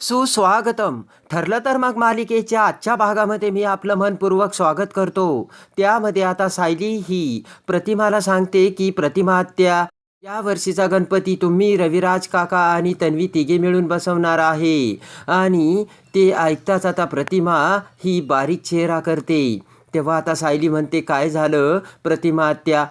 सुस्वागतम. ठरलं तर मग मालिकेच्या आजच्या भागामध्ये मी आपलं मनपूर्वक स्वागत करतो. त्यामध्ये आता सायली ही प्रतिमाला सांगते की प्रतिमा आत्या, या वर्षीचा गणपती तुम्ही रविराज काका आणि तन्वी तिघे मिळून बसवणार आहे. आणि ते ऐकताच आता प्रतिमा ही बारीक चेहरा करते. तेव्हा आता सायली म्हणते, काय झालं प्रतिमा आत्या?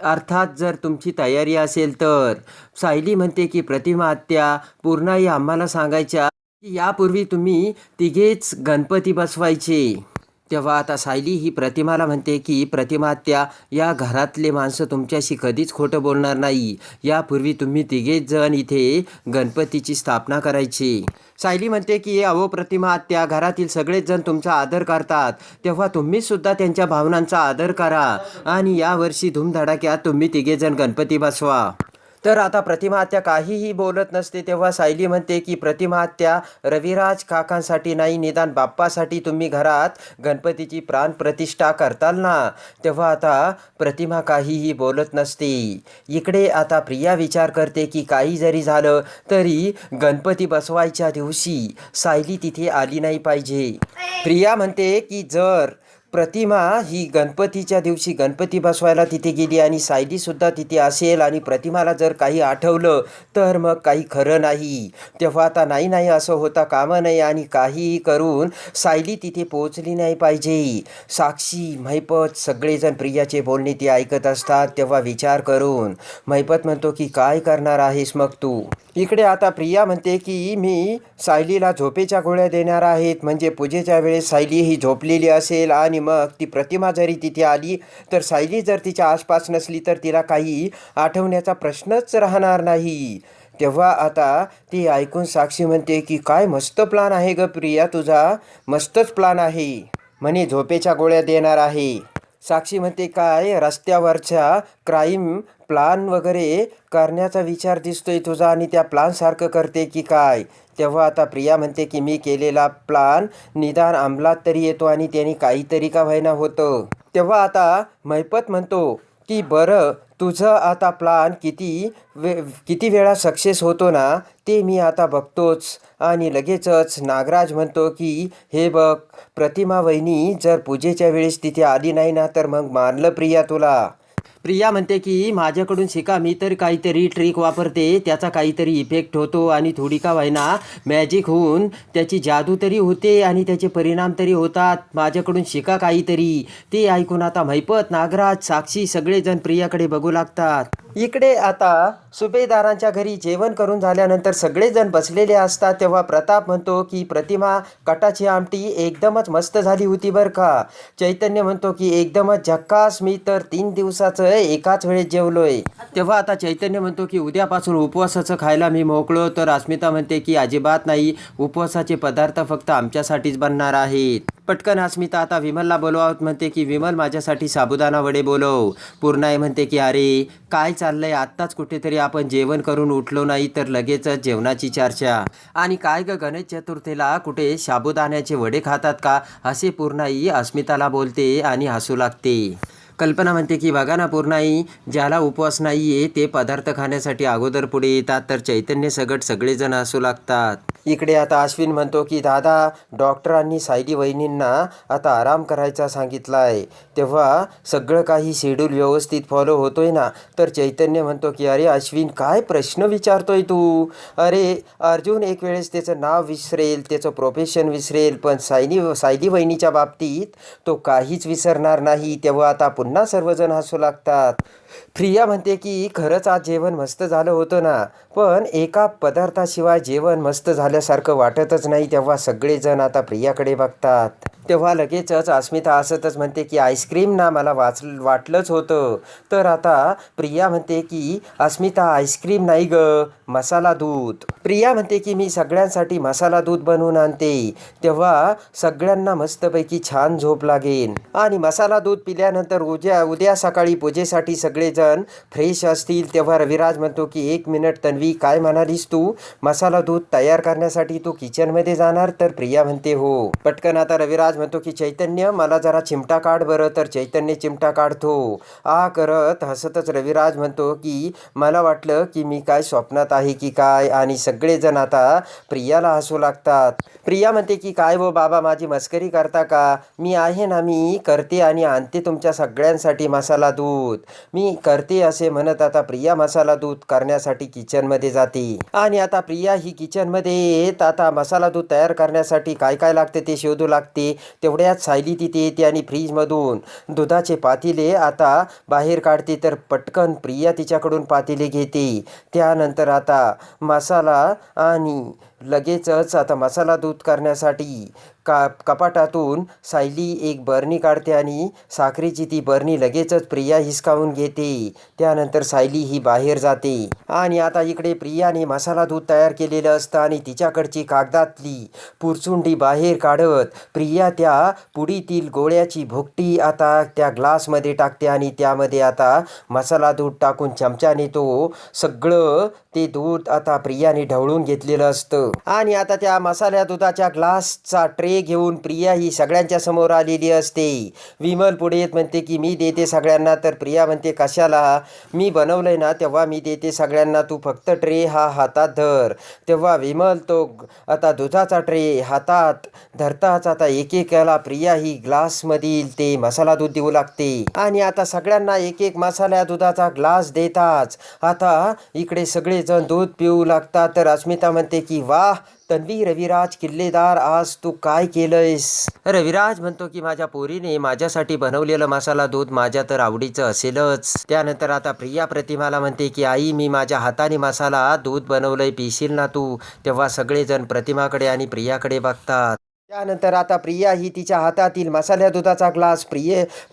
अर्थात जर तुमची तयारी असेल तर. सायली म्हणते की प्रतिमा आत्या, पूर्णाई आम्हाला सांगायच्या की यापूर्वी तुम्ही तिघेच गणपती बसवायचे. तेव्हा आता सायली ही प्रतिमाला म्हणते की प्रतिमा आत्या, या घरातले माणसं तुमच्याशी कधीच खोटं बोलणार नाही. यापूर्वी तुम्ही तिघेच जण इथे गणपतीची स्थापना करायची. सायली म्हणते की अहो प्रतिमा आत्या, घरातील सगळेच जण तुमचा आदर करतात, तेव्हा तुम्ही सुद्धा त्यांच्या भावनांचा आदर करा आणि यावर्षी धूमधडाक्यात तुम्ही तिघेजण गणपती बसवा. तर आता प्रतिमा आत्या काहीही बोलत नसते. तेव्हा सायली म्हणते की प्रतिमा आत्या, रविराज काकांसाठी नाही, निदान बाप्पासाठी तुम्ही घरात गणपतीची प्राणप्रतिष्ठा करताल ना. तेव्हा आता प्रतिमा काहीही बोलत नसते. इकडे आता प्रिया विचार करते की काही जरी झालं तरी गणपती बसवायच्या दिवशी सायली तिथे आली नाही पाहिजे. प्रिया म्हणते की जर प्रतिमा ही गणपतीच्या दिवशी गणपती बसवायला तिथे गेली आणि सायलीसुद्धा तिथे असेल आणि प्रतिमाला जर काही आठवलं तर मग काही खरं नाही. तेव्हा आता नाही असं होता कामा नये आणि काहीही करून सायली तिथे पोहोचली नाही पाहिजे. साक्षी, महिपत सगळेजण प्रियाचे बोलणे ती ऐकत असतात. तेव्हा विचार करून महिपत म्हणतो की काय करणार आहेस मग तू? इकडे आता प्रिया म्हणते की मी सायलीला झोपेच्या गोळ्या देणार आहेत, म्हणजे पूजेच्या वेळेस सायली ही झोपलेली असेल आणि मग ती प्रतिमा जरी तिथे आली तर सायली जर तिच्या आसपास नसली तर तिला काही आठवण्याचा प्रश्नच राहणार नाही. तेव्हा आता ती ऐकून साक्षी म्हणते की काय मस्त प्लान आहे ग प्रिया तुझा, मस्तच प्लान आहे म्हणे, झोपेच्या गोळ्या देणार आहे. साक्षी म्हणते काय रस्त्यावरच्या क्राईम प्लान वगैरे करण्याचा विचार दिसतोय तुझा आणि त्या प्लानसारखं करते की काय? तेव्हा आता प्रिया म्हणते की मी केलेला प्लान निदान अंमलात तरी येतो आणि त्याने काहीतरी का व्हायना होतं. तेव्हा आता महिपत म्हणतो की बरं, तुझं आता प्लान किती वेळा सक्सेस होतो ना ते मी आता बघतोच. आणि लगेचच नागराज म्हणतो की हे बघ प्रतिमा वहिनी जर पूजेच्या वेळेस तिथे आली नाही ना तर मग मारलं प्रिया तुला. प्रिया म्हणते की माझ्याकडून शिका, मी तर काहीतरी ट्रिक वापरते, त्याचा काहीतरी इफेक्ट होतो आणि थोडी का व्हायना मॅजिक होऊन त्याची जादू तरी होते आणि त्याचे परिणाम तरी होतात. माझ्याकडून शिका काहीतरी. ते ऐकून आता महिपत, नागराज, साक्षी सगळेजण प्रियाकडे बघू लागतात. इकडे आता सुभेदारांच्या घरी जेवण करून झाल्यानंतर सगळेजण बसलेले असतात. तेव्हा प्रताप म्हणतो की प्रतिमा, कटाची आमटी एकदमच मस्त झाली होती बरं का. चैतन्य म्हणतो की एकदमच झक्कास, मी तर 3 दिवसाचं एकाच वेळेस जेवलोय. तेव्हा आता चैतन्य म्हणतो की उद्यापासून उपवासाचं खायला मी मोकळो. तर अस्मिता म्हणते की अजिबात नाही, उपवासाचे पदार्थ फक्त आमच्यासाठीच बनणार आहेत. पटकन अस्मिता आता विमलला बोलवत म्हणते की विमल, माझ्यासाठी साबुदाणा वडे बोलव. पूर्णाई म्हणते की अरे काय चाललंय, आत्ताच कुठेतरी आपण जेवण करून उठलो नाही तर लगेचच जेवणाची चर्चा. आणि काय ग, गणेश चतुर्थीला कुठे साबुदाण्याचे वडे खातात का, असे पूर्णाई अस्मिताला बोलते आणि हसू लागते. कल्पना म्हणते की बघा ना पूर्णाई, ज्याला उपवास नाही आहे ते पदार्थ खाण्यासाठी अगोदर पुढे येतात. तर चैतन्य सगट सगळेजण हसू लागतात. इकडे आता अश्विन म्हणतो की दादा, डॉक्टरांनी सायली वहिनींना आता आराम करायचा सांगितला आहे. तेव्हा सगळं काही शेड्यूल व्यवस्थित फॉलो होतोय ना. तर चैतन्य म्हणतो की अरे अश्विन, काय प्रश्न विचारतोय तू? अरे अर्जुन एक वेळेस त्याचं नाव विसरेल, त्याचं प्रोफेशन विसरेल, पण सायली वहिनीच्या बाबतीत तो काहीच विसरणार नाही. तेव्हा आता पुन्हा सर्वजण हसू लागतात. प्रिया म्हणते की खरंच आज जेवण मस्त झालं होतं ना, पण एका पदार्थाशिवाय जेवण मस्त झाल्यासारखं वाटतच नाही. तेव्हा सगळेजण आता प्रियाकडे बघतात. तेव्हा लगेचच अस्मिता हसतच म्हणते की आईस्क्रीम ना, मला वाटलंच होतं. तर आता प्रिया म्हणते की अस्मिता, आईस्क्रीम नाही ग, मसाला दूध. प्रिया म्हणते की मी सगळ्यांसाठी मसाला दूध बनवून आणते, तेव्हा सगळ्यांना मस्तपैकी छान झोप लागेल. आणि मसाला दूध पिल्यानंतर उद्या सकाळी पूजेसाठी सगळे सगळेजण फ्रेश असतील तेव्हा रविराज म्हणतो की 1 मिनिट तन्वी, काय म्हणालीस तू? मसाला दूध तयार करण्यासाठी तू किचनमध्ये जाणार? तर प्रिया म्हणते हो. पटकन आता रविराज म्हणतो की चैतन्य, मला जरा चिमटा काढ बरं. तर चैतन्य चिमटा काढतो. करत हसतच रविराज म्हणतो की मला वाटलं की मी काय स्वप्नात आहे की काय. आणि सगळेजण आता प्रियाला हसू लागतात. प्रिया म्हणते की काय हो बाबा, माझी मस्करी करता का? मी आहे ना, मी करते आणि आणते तुमच्या सगळ्यांसाठी मसाला दूध. मी करते असे म्हणत आता प्रिया मसाला दूध करण्यासाठी किचनमध्ये जाते. आणि आता प्रिया ही किचनमध्ये येत आता मसाला दूध तयार करण्यासाठी काय काय लागते ते शोधू लागते. तेवढ्यात सायली तिथे येते आणि फ्रीजमधून दुधाचे पातेले आता बाहेर काढते. तर पटकन प्रिया तिच्याकडून पातेले घेते. त्यानंतर आता मसाला आणि लगेचच आता मसाला दूध करण्यासाठी कपाटातून सायली एक बरणी काढते आणि साखरेची ती बरणी लगेचच प्रिया हिसकावून घेते. त्यानंतर सायली ही बाहेर जाते. आणि आता इकडे प्रियाने मसाला दूध तयार केलेलं असतं आणि तिच्याकडची कागदातली पुरचुंडी बाहेर काढत प्रिया त्या पुडीतील गोळ्याची भोकटी आता त्या ग्लासमध्ये टाकते आणि त्यामध्ये आता मसाला दूध टाकून चमच्याने तो सगळं ते दूध आता प्रियाने ढवळून घेतलेलं असतं. आणि आता त्या मसाल्या दुधाच्या ग्लासचा ट्रे घेऊन प्रिया ही सगळ्यांच्या समोर आलेली असते. विमल पुढे येत म्हणते की मी देते सगळ्यांना. तर प्रिया म्हणते कशाला? मी बनवलंय ना तेव्हा मी देते सगळ्यांना, तू फक्त ट्रे हा हातात धर. तेव्हा विमल तो आता दुधाचा ट्रे हातात धरताच आता एकेकाला प्रिया ही ग्लासमधील ते मसाला दूध देऊ लागते. आणि आता सगळ्यांना एक एक मसाल्या दुधाचा ग्लास देताच आता इकडे सगळेजण दूध पिऊ लागतात. तर अस्मिता म्हणते की वाह तन्वी, रविराज किल्लेदार, आज तू काय केलंयस? रविराज म्हणतो की माझ्या पोरीने माझ्यासाठी बनवलेलं मसाला दूध माझ्या तर आवडीचं असेलच. त्यानंतर आता प्रिया प्रतिमाला म्हणते की आई, मी माझ्या हाताने मसाला दूध बनवलंय, पिशील ना तू? तेव्हा सगळेजण प्रतिमाकडे आणि प्रियाकडे बघतात. त्यानंतर आता प्रिया ही तिच्या हातातील मसाल्या दुधाचा ग्लास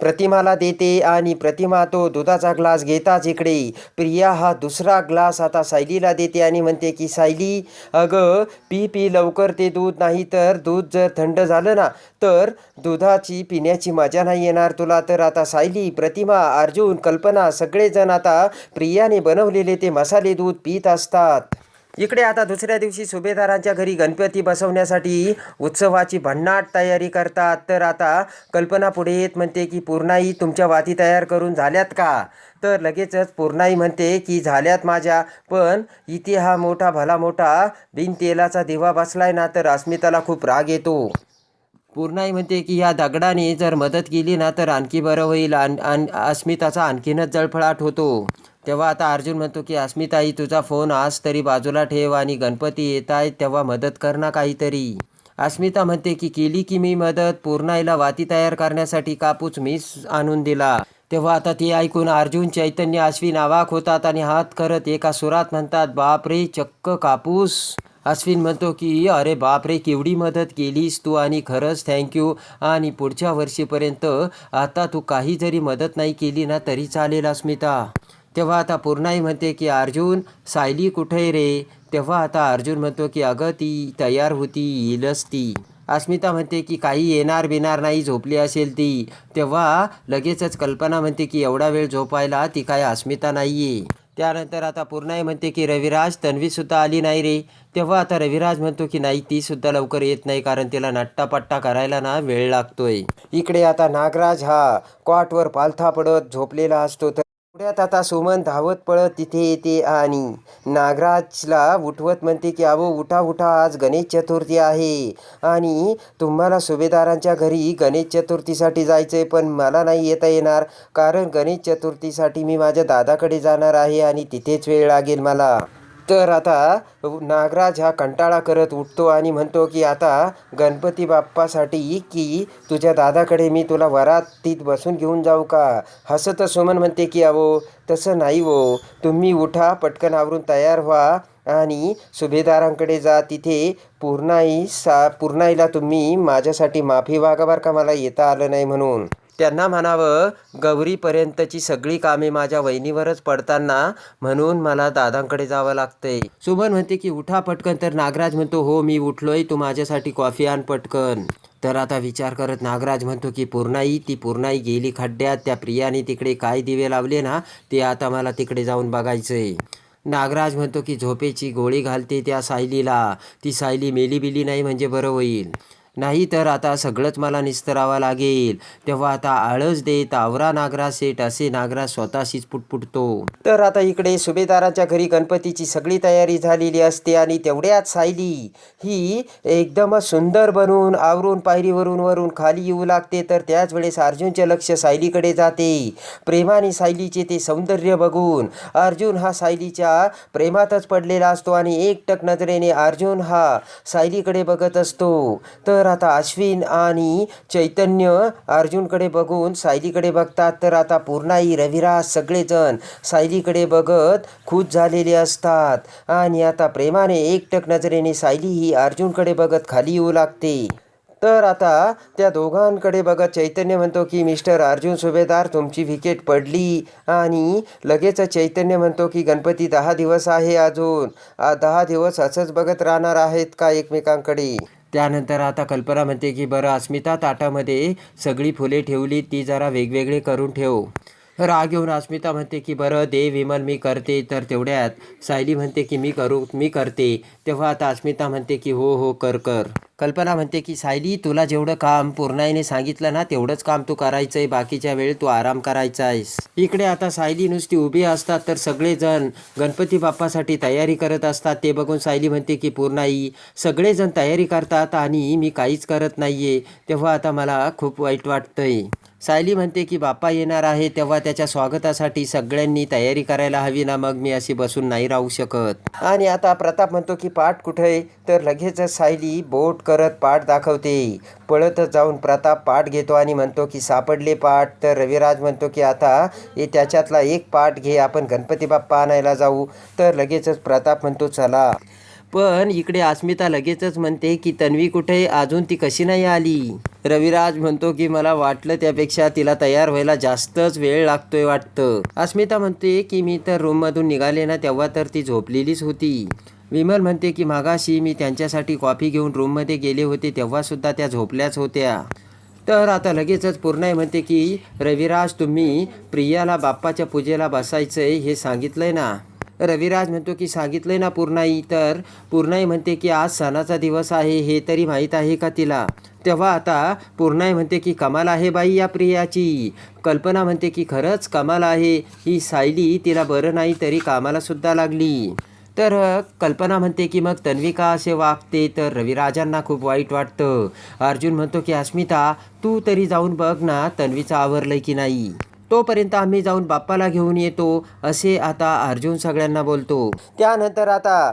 प्रतिमाला देते आणि प्रतिमा तो दुधाचा ग्लास घेताच इकडे प्रिया हा दुसरा ग्लास आता सायलीला देते आणि म्हणते की सायली, अगं पी लवकर ते दूध, नाही तर दूध जर थंड झालं ना तर दुधाची पिण्याची मजा नाही येणार तुला. तर आता सायली, प्रतिमा, अर्जुन, कल्पना सगळेजण आता प्रियाने बनवलेले ते मसाले दूध पीत असतात. इकडे आता दुसऱ्या दिवशी सुभेदारांच्या घरी गणपती बसवण्यासाठी उत्सवाची भन्नाट तयारी करतात. तर आता कल्पना पुढे येत म्हणते की पूर्णाई, तुमच्या वाती तयार करून झाल्यात का? तर लगेचच पूर्णाई म्हणते की झाल्यात माझ्या, पण इथे हा मोठा भला मोठा बिनतेलाचा दिवा बसलाय ना. तर अस्मिताला खूप राग येतो. पूर्णाई म्हणते की या दगडाने जर मदत केली ना तर आणखी बरं होईल. अस्मिताचा आणखीनच जळफळाट होतो. तेव्हा आता अर्जुन म्हणतो की अस्मिताई, तुझा फोन आज तरी बाजूला ठेव आणि गणपती येत आहेत तेव्हा मदत कर ना काहीतरी. अस्मिता म्हणते की केली की मी मदत, पूर्णाईला वाती तयार करण्यासाठी कापूस मीच आणून दिला. तेव्हा आता ते ऐकून अर्जुन, चैतन्य, अश्विन अवाक होतात आणि हात करत एका सुरात म्हणतात बापरे, चक्क कापूस. अश्विन म्हणतो की अरे बापरे, केवढी मदत केलीस तू आणि खरंच थँक्यू. आणि पुढच्या वर्षीपर्यंत आता तू काही जरी मदत नाही केली ना तरी चालेल अस्मिता. तेव्हा आता पूर्णाई म्हणते की अर्जुन, सायली कुठे रे? तेव्हा आता अर्जुन म्हणतो की अगं ती तयार होती, येईलच ती. अस्मिता म्हणते की काही येणार बिणार नाही, झोपली असेल ती. तेव्हा लगेचच कल्पना म्हणते की एवढा वेळ झोपायला ती काय अस्मिता नाही आहे. त्यानंतर आता पूर्णाई म्हणते की रविराज, तन्वीसुद्धा आली नाही रे. तेव्हा आता रविराज म्हणतो की नाही, तीसुद्धा लवकर येत नाही कारण तिला नट्टापट्टा करायला ना वेळ लागतोय. इकडे आता नागराज हा कॉटवर पालथा पडत झोपलेला असतो. तर पुढ्यात आता सुमन धावत पळत तिथे येते आणि नागराजला उठवत म्हणते की अहो उठा उठा, आज गणेश चतुर्थी आहे आणि तुम्हाला सुभेदारांच्या घरी गणेश चतुर्थीसाठी जायचं आहे, पण मला नाही येता येणार कारण गणेश चतुर्थीसाठी मी माझ्या दादाकडे जाणार आहे आणि तिथेच वेळ लागेल मला. तर आता नागराज हा कंटाळा करत उठतो आणि म्हणतो की आता गणपती बाप्पासाठी की तुझ्या दादाकडे मी तुला वरातीत बसून घेऊन जाऊ का? हसत सुमन म्हणते की अहो तसं नाही हो, तुम्ही उठा, पटकन आवरून तयार व्हा आणि सुभेदारांकडे जा. तिथे पूर्णाईला तुम्ही माझ्यासाठी माफी मागा बरं का, मला येता आलं नाही म्हणून. त्यांना म्हणावं गौरीपर्यंतची सगळी कामे माझ्या वहिनीवरच पडताना म्हणून मला दादांकडे जावं लागतंय. सुमन म्हणते की उठा पटकन. तर नागराज म्हणतो हो मी उठलोय, तू माझ्यासाठी कॉफी आण पटकन. तर आता विचार करत नागराज म्हणतो की ती पूर्णाई गेली खड्ड्यात. त्या प्रियाने तिकडे काय दिवे लावले ना ते आता मला तिकडे जाऊन बघायचंय. नागराज म्हणतो की झोपेची गोळी घालते त्या सायलीला. ती सायली मेली बिली नाही म्हणजे बरं होईल. नाही तर आता सगळंच मला निस्तरावं लागेल. तेव्हा आता आळस देत आवरा नागराज सेठ असे नागराज स्वतःशीच पुटपुटतो. तर आता इकडे सुभेदाराच्या घरी गणपतीची सगळी तयारी झालेली असते आणि तेवढ्यात सायली ही एकदमच सुंदर बनून आवरून पायरीवरून वरून खाली येऊ लागते. तर त्याच वेळेस अर्जुनचे लक्ष सायलीकडे जाते. प्रेमाने सायलीचे ते सौंदर्य बघून अर्जुन हा सायलीच्या प्रेमातच पडलेला असतो आणि एकटक नजरेने अर्जुन हा सायलीकडे बघत असतो. तर आता अश्विन आणि चैतन्य अर्जुनकडे बघून सायलीकडे बघतात. तर आता पूर्णाई, रविराज सगळेजण सायलीकडे बघत खुश झालेले असतात आणि आता प्रेमाने एकटक नजरेने सायली ही अर्जुनकडे बघत खाली येऊ लागते. तर आता त्या दोघांकडे बघत चैतन्य म्हणतो की मिस्टर अर्जुन सुभेदार तुमची विकेट पडली. आणि लगेच चैतन्य म्हणतो की गणपती 10 दिवस आहे अजून. 10 दिवस असंच बघत राहणार आहेत का एकमेकांकडे. त्यानंतर आता कल्पना म्हणते की बरं अस्मिता ताटामध्ये सगळी फुले ठेवली ती जरा वेगवेगळे करून ठेव. राग येऊन अस्मिता म्हणते की बरं दे विमल मी करते. तर तेवढ्यात सायली म्हणते की मी करते. तेव्हा आता अस्मिता म्हणते की हो हो कर. कल्पना म्हणते की सायली तुला जेवढं काम पूर्णाईने सांगितलं ना तेवढंच काम तू करायचं आहे. बाकीच्या वेळेत तू आराम करायचा आहेस. इकडे आता सायली नुसती उभी असतात तर सगळेजण गणपती बाप्पासाठी तयारी करत असतात. ते बघून सायली म्हणते की पूर्णाई सगळेजण तयारी करतात आणि मी काहीच करत नाहीये. तेव्हा आता मला खूप वाईट वाटतंय. सायली म्हणते की बाप्पा येणार आहे तेव्हा त्याच्या स्वागतासाठी सगळ्यांनी तयारी करायला हवी ना. मग मी अशी बसून नाही राहू शकत. आणि आता प्रताप म्हणतो की पाठ कुठे. तर लगेचच सायली बोट करत पाठ दाखवते. पळतच जाऊन प्रताप पाठ घेतो आणि म्हणतो की सापडले पाठ. तर रविराज म्हणतो की आता त्याच्यातला एक पाठ घे आपण गणपती बाप्पा आणायला जाऊ. तर लगेचच प्रताप म्हणतो चला. पण इकडे अस्मिता लगेचच म्हणते की तन्वी कुठे अजून ती कशी नाही आली. रविराज म्हणतो की मला वाटलं त्यापेक्षा तिला तयार व्हायला जास्तच वेळ लागतोय वाटतं. अस्मिता म्हणते की मी तर रूममधून निघाले ना तेव्हा तर ती झोपलेलीच होती. विमल म्हणते की मागाशी मी त्यांच्यासाठी कॉफी घेऊन रूममध्ये गेले होते तेव्हासुद्धा त्या झोपल्याच होत्या. तर आता लगेचच पूर्णाई म्हणते की रविराज तुम्ही प्रियाला बाप्पाच्या पूजेला बसायचंय हे सांगितलंय ना. रविराज म्हणतो की सांगितलंय ना पूर्णाई. तर पूर्णाई म्हणते की आज सणाचा दिवस आहे हे तरी माहीत आहे का तिला. तेव्हा आता पूर्णाई म्हणते की कमाल आहे बाई या प्रियाची. कल्पना म्हणते की खरंच कमाल आहे. ही सायली तिला बरं नाही तरी कामाला सुद्धा लागली. तर कल्पना म्हणते की मग तन्वी का असे वागते. तर रविराजांना खूप वाईट वाटतं. अर्जुन म्हणतो की अस्मिता तू तरी जाऊन बघ ना तन्वीचं आवरलंय की नाही. तोपर्यंत आम्ही जाऊन बाप्पाला घेऊन येतो असे आता अर्जुन सगळ्यांना बोलतो. त्यानंतर आता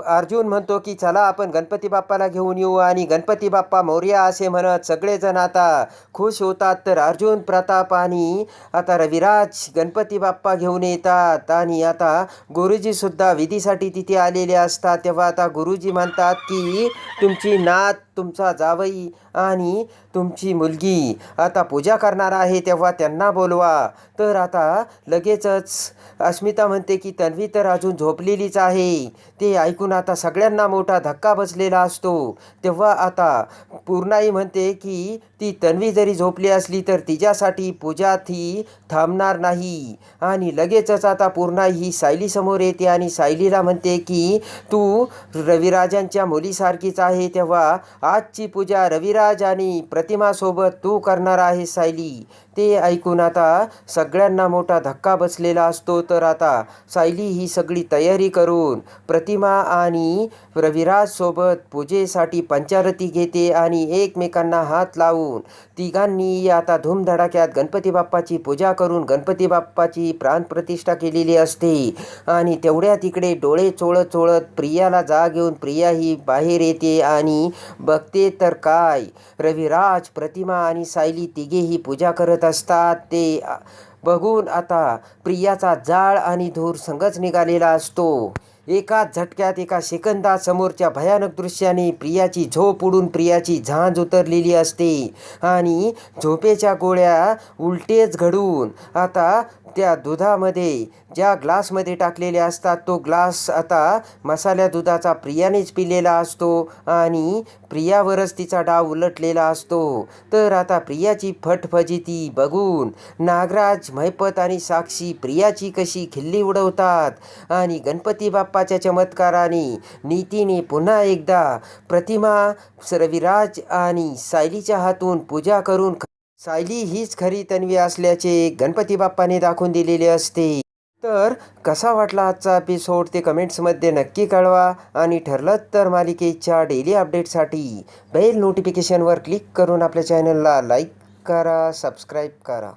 अर्जुन म्हणतो की चला आपण गणपती बाप्पाला घेऊन येऊ आणि गणपती बाप्पा मोरया असे म्हणत सगळेजण आता खुश होतात. तर अर्जुन, प्रताप आणि आता रविराज गणपती बाप्पा घेऊन येतात आणि आता गुरुजीसुद्धा विधीसाठी तिथे आलेले असतात. तेव्हा आता गुरुजी म्हणतात की तुमची नात, तुमचा जावई आणि तुमची मुलगी आता पूजा करणार आहे तेव्हा त्यांना बोलवा. तर आता लगेचच अस्मिता म्हणते की तन्वी तर अजून झोपलेलीच आहे. ते ऐकून आता सगळ्यांना मोठा धक्का बसलेला असतो. तेव्हा आता पूर्णाई म्हणते की ती तन्वी जरी झोपली असली तर तिच्यासाठी पूजा ती थांबणार नाही. आणि लगेचच आता पूर्णाई ही सायलीसमोर येते आणि सायलीला म्हणते की तू रविराजांच्या मुलीसारखीच आहे तेव्हा आजची पूजा रविराज आणि प्रतिमासोबत तू करणार आहे सायली. ते ऐकून आता सगळ्यांना मोठा धक्का बसलेला असतो. तर आता सायली ही सगळी तयारी करून प्रतिमा आणि रविराज सोबत पूजेसाठी पंचारती घेते आणि एकमेकांना हात लावून तिघांनी आता धूमधडाक्यात गणपती बाप्पाची पूजा करून गणपती बाप्पाची प्राणप्रतिष्ठा केलेली असते. आणि तेवढ्यात इकडे डोळे चोळत चोळत प्रियाला जाग येऊन प्रिया ही बाहेर येते आणि बघते तर काय रविराज, प्रतिमा आणि सायली तिघेही पूजा करत असतात. ते बघून आता प्रियाचा जाळ आणि धूर संगच निघालेला असतो. एकाच झटक्यात एका सेकंदात समोरच्या भयानक दृश्याने प्रियाची झोप उडून प्रियाची झांज उतरलेली असते आणि झोपेच्या गोळ्या उलटेच घडून आता त्या दुधामध्ये ज्या ग्लासमध्ये टाकलेले असतात तो ग्लास आता मसाल्या दुधाचा प्रियानेच पिलेला असतो आणि प्रियावरच तिचा डाव उलटलेला असतो. तर आता प्रियाची फटफजिती बघून नागराज, महिपत आणि साक्षी प्रियाची कशी खिल्ली उडवतात आणि गणपती बाप्पाच्या चमत्काराने नीतीने पुन्हा एकदा प्रतिमा रविराज आणि सायलीच्या हातून पूजा करून सायली हीच खरी तन्वी असल्याचे गणपती बाप्पाने दाखवून दिलेले असते. तर कसा वाटला आजचा एपिसोड ते कमेंट्समध्ये नक्की कळवा आणि ठरलं तर मालिकेच्या डेली अपडेटसाठी बेल नोटिफिकेशनवर क्लिक करून आपल्या चॅनलला लाईक करा, सबस्क्राईब करा.